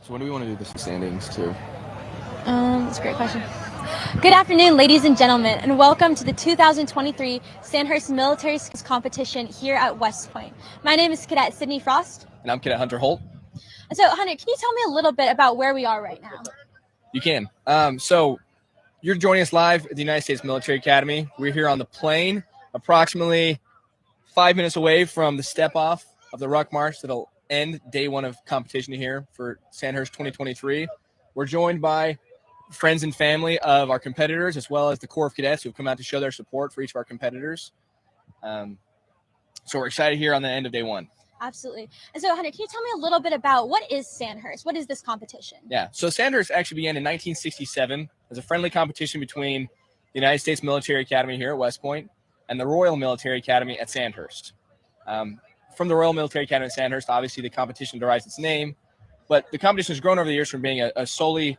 So when do we want to do the standings too? That's a great question. Good afternoon, ladies and gentlemen, and welcome to the 2023 Sandhurst Military Skills Competition here at West Point. My name is Cadet Sydney Frost. And I'm Cadet Hunter Holt. And so, Hunter, can you tell me a little bit about where we are right now? You can. So you're joining us live at the United States Military Academy. We're here on the plane, approximately 5 minutes away from the step-off of the Ruck March that'll end day one of competition here for Sandhurst 2023. We're joined by friends and family of our competitors, as well as the Corps of Cadets who have come out to show their support for each of our competitors. So we're excited here on the end of day one. Absolutely. And so, Hunter, can you tell me a little bit about what is Sandhurst? What is this competition? Yeah, so Sandhurst actually began in 1967 as a friendly competition between the United States Military Academy here at West Point and the Royal Military Academy at Sandhurst. From the Royal Military Academy at Sandhurst, obviously the competition derives its name, but the competition has grown over the years from being a solely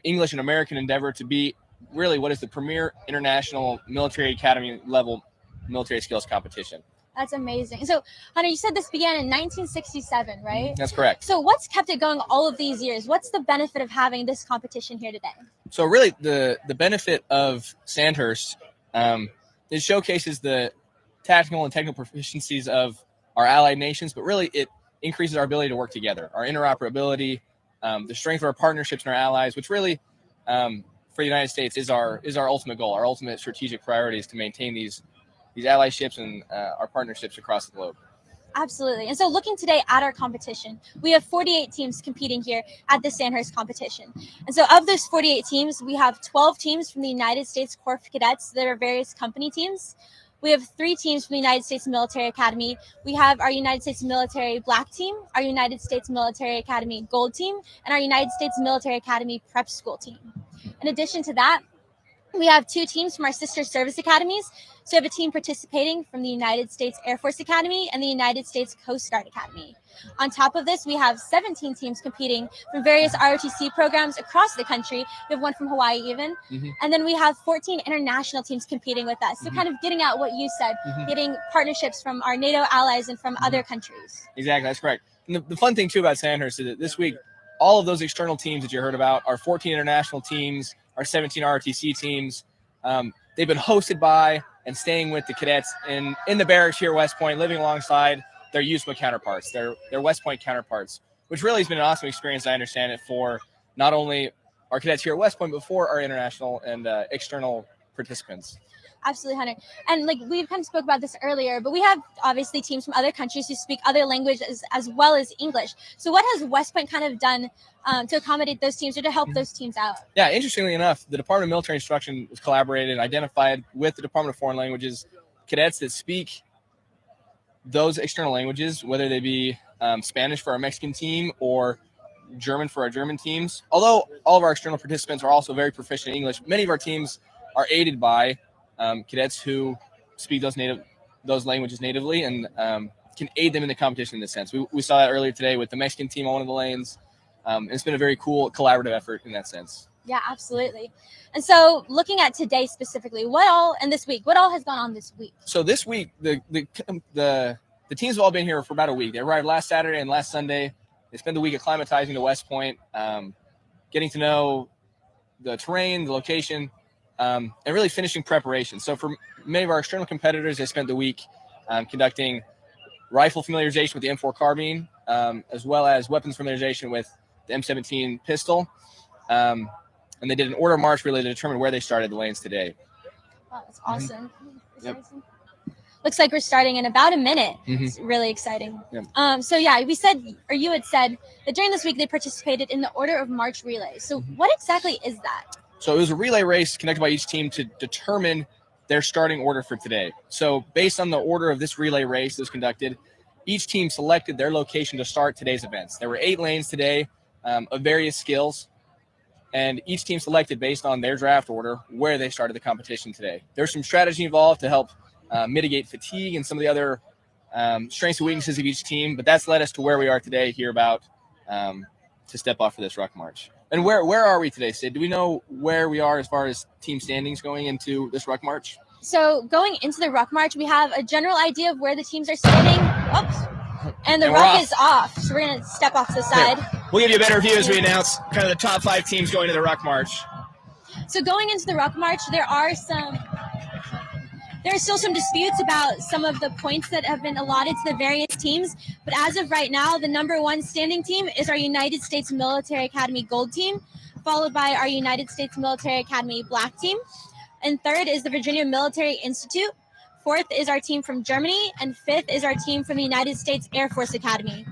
English and American endeavor to be really what is the premier international military academy level military skills competition. That's amazing. So, Hunter, you said this began in 1967, right? That's correct. So what's kept it going all of these years? What's the benefit of having this competition here today? So really the benefit of Sandhurst, it showcases the tactical and technical proficiencies of our allied nations, but really it increases our ability to work together, our interoperability, the strength of our partnerships and our allies, which really for the United States is our ultimate goal. Our ultimate strategic priority is to maintain these allyships and our partnerships across the globe. Absolutely. And so looking today at our competition, we have 48 teams competing here at the Sandhurst competition. And so of those 48 teams, we have 12 teams from the United States Corps of Cadets that are various company teams. We have 3 teams from the United States Military Academy. We have our United States Military Black Team, our United States Military Academy Gold Team, and our United States Military Academy Prep School Team. In addition to that, we have 2 teams from our sister service academies. So we have a team participating from the United States Air Force Academy and the United States Coast Guard Academy. On top of this, we have 17 teams competing from various ROTC programs across the country. We have one from Hawaii even. Mm-hmm. And then we have 14 international teams competing with us. So kind of getting out what you said, getting partnerships from our NATO allies and from other countries. Exactly, that's correct. And the fun thing too about Sandhurst is that this week, all of those external teams that you heard about, our 14 international teams, our 17 ROTC teams, they've been hosted by and staying with the cadets in the barracks here at West Point, living alongside their USMA counterparts, their West Point counterparts, which really has been an awesome experience, I understand it, for not only our cadets here at West Point, but for our international and external participants. Absolutely, Hunter. And like we kind of spoke about this earlier, but we have obviously teams from other countries who speak other languages as well as English. So what has West Point kind of done to accommodate those teams or to help those teams out? Yeah, interestingly enough, the Department of Military Instruction was collaborated and identified with the Department of Foreign Languages cadets that speak those external languages, whether they be Spanish for our Mexican team or German for our German teams. Although all of our external participants are also very proficient in English, many of our teams are aided by cadets who speak those languages natively and can aid them in the competition in this sense. We saw that earlier today with the Mexican team on one of the lanes. It's been a very cool collaborative effort in that sense. Yeah, absolutely. And so looking at today specifically, what all has gone on this week? So this week, the teams have all been here for about a week. They arrived last Saturday and last Sunday. They spent the week acclimatizing to West Point, getting to know the terrain, the location, and really finishing preparation. So for many of our external competitors, they spent the week conducting rifle familiarization with the M4 carbine, as well as weapons familiarization with the M17 pistol. And they did an order march really to determine where they started the lanes today. Wow, that's awesome. Yep. Looks like we're starting in about a minute. It's really exciting. Yep. So yeah, you had said that during this week they participated in the order of march relay. So what exactly is that? So it was a relay race conducted by each team to determine their starting order for today. So based on the order of this relay race that was conducted, each team selected their location to start today's events. There were 8 lanes today of various skills, and each team selected based on their draft order where they started the competition today. There's some strategy involved to help mitigate fatigue and some of the other strengths and weaknesses of each team, but that's led us to where we are today here about to step off for this Ruck March. And where are we today, Sid? Do we know where we are as far as team standings going into this Ruck March? So going into the Ruck March, we have a general idea of where the teams are standing. Oops. And the ruck is off. So we're going to step off to the side. We'll give you a better view as we announce kind of the top 5 teams going to the Ruck March. So going into the Ruck March, there are still some disputes about some of the points that have been allotted to the various teams. But as of right now, the number 1 standing team is our United States Military Academy Gold team, followed by our United States Military Academy Black team. And third is the Virginia Military Institute. Fourth is our team from Germany. And fifth is our team from the United States Air Force Academy.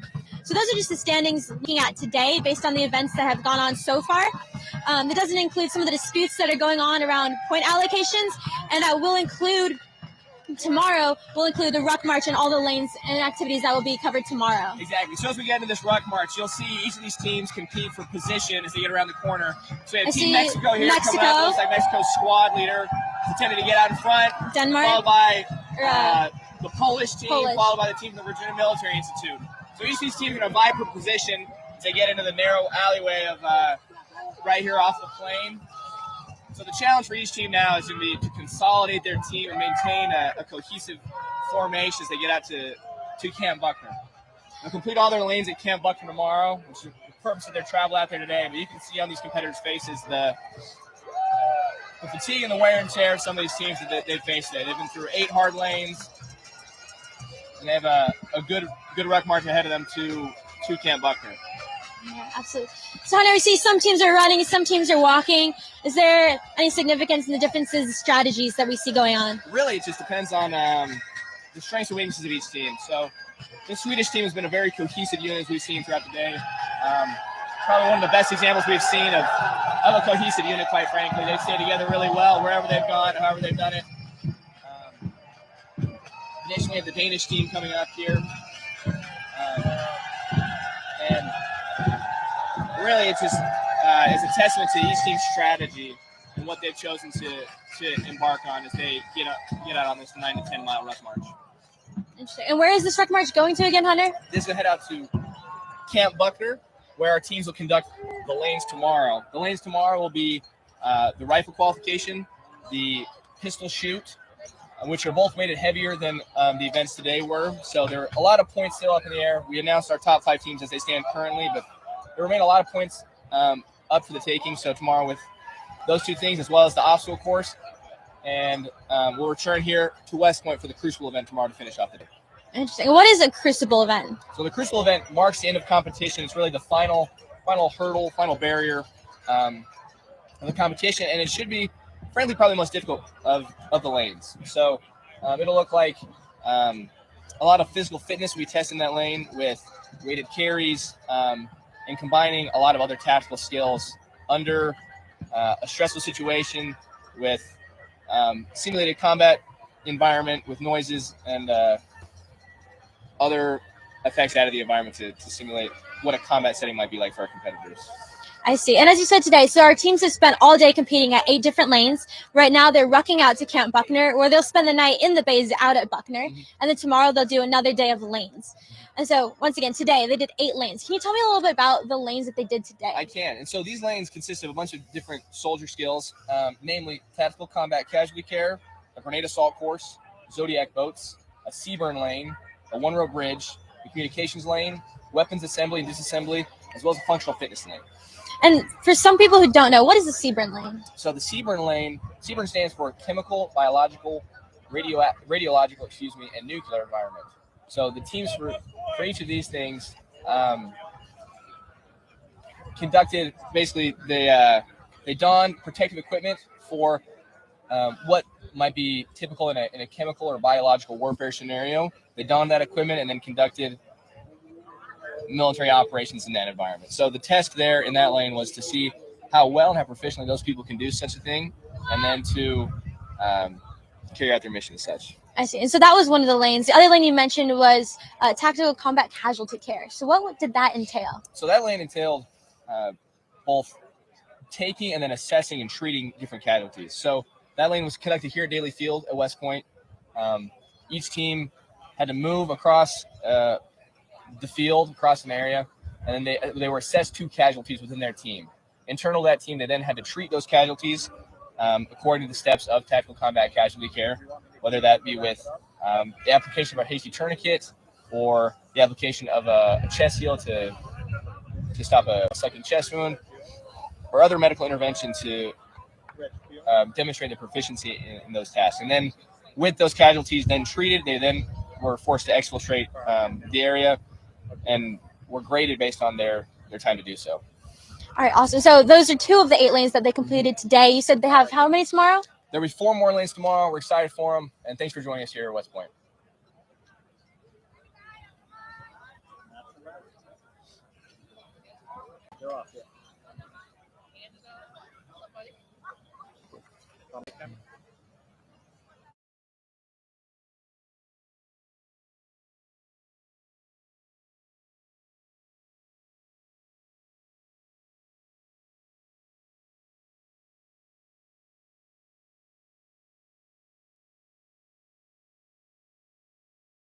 So those are just the standings looking at today based on the events that have gone on so far. That doesn't include some of the disputes that are going on around point allocations, and that will include tomorrow, will include the Ruck March and all the lanes and activities that will be covered tomorrow. Exactly. So as we get into this Ruck March, you'll see each of these teams compete for position as they get around the corner. So we have Team Mexico here coming up. Looks like Mexico's squad leader is attempting to get out in front. Denmark. Followed by the Polish team, followed by the team from the Virginia Military Institute. So each of these teams are going to vie for position as they get into the narrow alleyway of right here off the plane. So the challenge for each team now is going to be to consolidate their team and maintain a cohesive formation as they get out to Camp Buckner. They'll complete all their lanes at Camp Buckner tomorrow, which is the purpose of their travel out there today. But you can see on these competitors' faces the fatigue and the wear and tear of some of these teams that they've faced today. They've been through 8 hard lanes, and they have a good Ruck March ahead of them to Camp Buckner. Yeah, absolutely. So, Hunter, we see some teams are running, some teams are walking. Is there any significance in the differences in strategies that we see going on? Really, it just depends on the strengths and weaknesses of each team. So, the Swedish team has been a very cohesive unit as we've seen throughout the day. Probably one of the best examples we've seen of a cohesive unit, quite frankly. They stay together really well wherever they've gone, however they've done it. Additionally, we have the Danish team coming up here. And really, it's just it's a testament to each team's strategy and what they've chosen to embark on as they get out on this 9 to 10 mile Ruck March. Interesting. And where is this Ruck March going to again, Hunter? This will head out to Camp Buckner, where our teams will conduct the lanes tomorrow. The lanes tomorrow will be the rifle qualification, the pistol shoot, which are both weighted heavier than the events today were. So there are a lot of points still up in the air. We announced our top 5 teams as they stand currently, but there remain a lot of points up for the taking. So tomorrow with those 2 things, as well as the obstacle course, and we'll return here to West Point for the Crucible event tomorrow to finish off the day. Interesting. What is a Crucible event? So the Crucible event marks the end of competition. It's really the final hurdle, final barrier of the competition, and it should be, frankly, probably the most difficult of the lanes. So it'll look like a lot of physical fitness we test in that lane with weighted carries and combining a lot of other tactical skills under a stressful situation with simulated combat environment with noises and other effects out of the environment to simulate what a combat setting might be like for our competitors. I see. And as you said today, so our teams have spent all day competing at 8 different lanes. Right now, they're rucking out to Camp Buckner, where they'll spend the night in the bays out at Buckner. Mm-hmm. And then tomorrow, they'll do another day of lanes. And so, once again, today, they did 8 lanes. Can you tell me a little bit about the lanes that they did today? I can. And so, these lanes consist of a bunch of different soldier skills, namely tactical combat casualty care, a grenade assault course, Zodiac boats, a Seaburn lane, a one-row bridge, a communications lane, weapons assembly and disassembly, as well as a functional fitness lane. And for some people who don't know, what is the Seaburn lane? So the Seaburn lane, Seaburn stands for chemical, biological, radiological, and nuclear environment. So the teams for each of these things conducted, basically, they don protective equipment for what might be typical in a chemical or biological warfare scenario. They donned that equipment and then conducted military operations in that environment. So the test there in that lane was to see how well and how proficiently those people can do such a thing, and then to carry out their mission as such. I see. And so that was one of the lanes. The other lane you mentioned was tactical combat casualty care. So what did that entail? So that lane entailed both taking and then assessing and treating different casualties. So that lane was conducted here at Daly Field at West Point. Each team had to move across the field, across an area, and then they were assessed 2 casualties within their team. Internal to that team, they then had to treat those casualties according to the steps of tactical combat casualty care, whether that be with the application of a hasty tourniquet or the application of a chest seal to to stop a sucking chest wound, or other medical intervention to demonstrate the proficiency in those tasks. And then with those casualties then treated, they then were forced to exfiltrate the area and were graded based on their time to do so. All right, awesome. So those are 2 of the 8 lanes that they completed today. You said they have how many tomorrow? There'll be 4 more lanes tomorrow. We're excited for them, and thanks for joining us here at West Point.